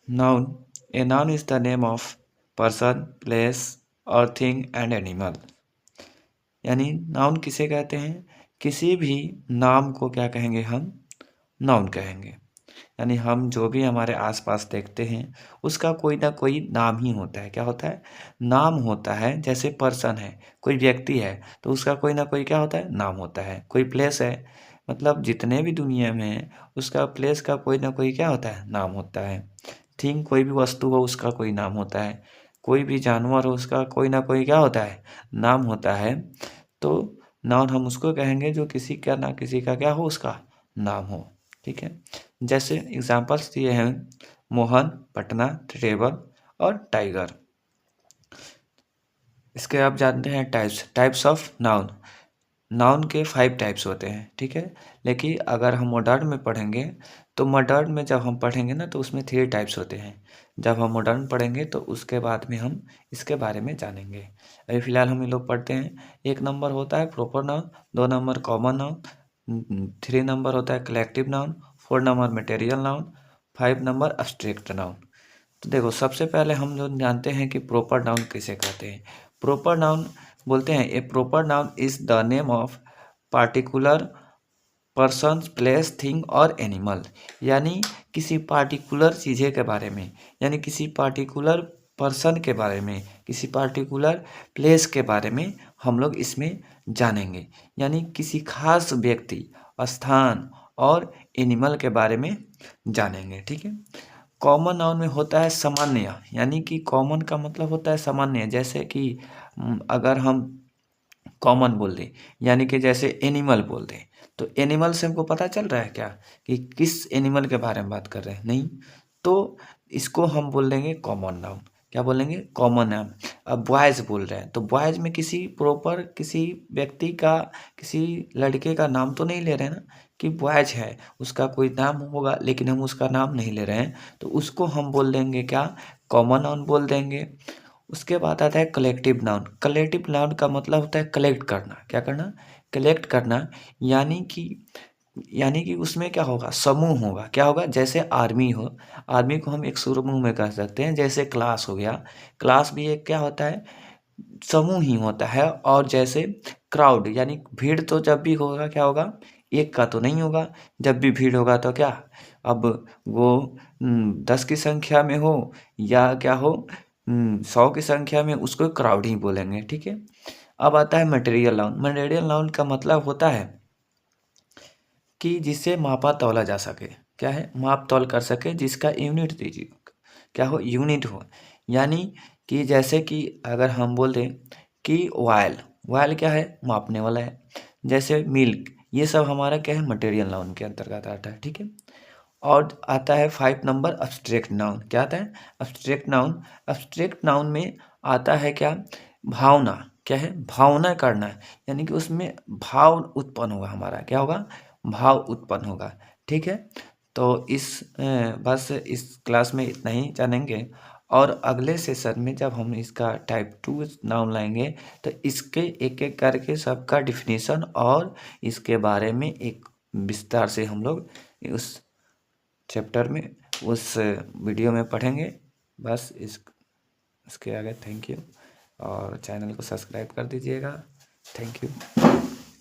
Noun a noun is the name of person, place और thing and animal. यानी noun किसे कहते हैं? किसी भी नाम को क्या कहेंगे हम? नाउन कहेंगे। यानी हम जो भी हमारे आसपास देखते हैं उसका कोई ना कोई नाम ही होता है। क्या होता है? नाम होता है। जैसे पर्सन है, कोई व्यक्ति है, तो उसका कोई ना कोई क्या होता है? नाम होता है। कोई प्लेस है, मतलब जितने भी दुनिया में है उसका प्लेस का कोई ना कोई क्या होता है? नाम होता है। थिंग, कोई भी वस्तु हो उसका कोई नाम होता है। कोई भी जानवर हो उसका कोई ना कोई क्या होता है? नाम होता है। तो नाउन हम उसको कहेंगे जो किसी का ना किसी का क्या हो, उसका नाम हो। ठीक है। जैसे एग्जांपल्स दिए हैं मोहन, पटना, टेबल और टाइगर। इसके आप जानते हैं टाइप्स ऑफ नाउन। नाउन के 5 टाइप्स होते हैं। ठीक है। लेकिन अगर हम मॉडर्न में पढ़ेंगे तो मॉडर्न में जब हम पढ़ेंगे ना तो उसमें 3 टाइप्स होते हैं। जब हम मॉडर्न पढ़ेंगे तो उसके बाद में हम इसके बारे में जानेंगे। अभी फ़िलहाल हम ये लोग पढ़ते हैं। 1 नंबर होता है proper noun, 2 number common noun, 3 number होता है collective noun, 4 number material noun, 5 number abstract noun. तो देखो सबसे पहले हम जो जानते हैं कि प्रॉपर नाउन किसे कहते हैं। प्रॉपर नाउन बोलते हैं a proper noun is the name of particular person, place, thing और एनिमल। यानी किसी पार्टिकुलर चीज़ें के बारे में, यानी किसी पार्टिकुलर पर्सन के बारे में, किसी पार्टिकुलर प्लेस के बारे में हम लोग इसमें जानेंगे। यानी किसी खास व्यक्ति, स्थान और एनिमल के बारे में जानेंगे। ठीक है। कॉमन नाउन में होता है सामान्य, यानी कि कॉमन का मतलब होता है सामान्य। जैसे कि अगर हम कॉमन बोल दें, यानी कि जैसे एनिमल बोल दें, तो एनिमल से हमको पता चल रहा है क्या कि किस एनिमल के बारे में बात कर रहे हैं? नहीं। तो इसको हम बोल देंगे कॉमन नाउन। क्या बोलेंगे? Common noun. अब बॉयज़ बोल रहे हैं तो बॉयज़ में किसी प्रॉपर किसी व्यक्ति का, किसी लड़के का नाम तो नहीं ले रहे हैं ना कि बॉयज़ है, उसका कोई नाम होगा लेकिन हम उसका नाम नहीं ले रहे हैं, तो उसको हम बोल देंगे क्या? कॉमन नाउन बोल देंगे। उसके बाद आता है कलेक्टिव नाउन। कलेक्टिव नाउन का मतलब होता है कलेक्ट करना। क्या करना? कलेक्ट करना। यानी कि यानी कि उसमें क्या होगा? समूह होगा। क्या होगा? जैसे आर्मी हो, आर्मी को हम एक समूह में कह सकते हैं। जैसे क्लास हो गया, क्लास भी एक क्या होता है? समूह ही होता है। और जैसे क्राउड, यानी भीड़, तो जब भी होगा क्या होगा? एक का तो नहीं होगा। जब भी भीड़ होगा तो क्या, अब वो 10 की संख्या में हो या क्या हो, 100 की संख्या में, उसको क्राउड ही बोलेंगे। ठीक है। अब आता है मटेरियल नाउन। मटेरियल नाउन का मतलब होता है कि जिसे मापा तौला जा सके। क्या है? माप तौल कर सके, जिसका यूनिट दीजिए क्या हो? यूनिट हो। यानी कि जैसे कि अगर हम बोल दें कि ऑयल, ऑयल क्या है? मापने वाला है। जैसे मिल्क, ये सब हमारा क्या है? मटेरियल नाउन के अंतर्गत आता है। ठीक है। और आता है 5 नंबर एब्स्ट्रैक्ट नाउन। क्या आता है? Abstract noun. एब्स्ट्रैक्ट नाउन में आता है क्या? भावना। क्या है? भावना करना है। यानी कि उसमें भाव उत्पन्न होगा हमारा। क्या होगा? भाव उत्पन्न होगा। ठीक है। तो बस इस क्लास में इतना ही जानेंगे। और अगले सेशन में जब हम इसका टाइप 2 नाउन लाएंगे तो इसके एक एक करके सबका डिफिनीशन और इसके बारे में एक विस्तार से हम लोग उस चैप्टर में, उस वीडियो में पढ़ेंगे। बस इसके आगे थैंक यू, और चैनल को सब्सक्राइब कर दीजिएगा। Thank you.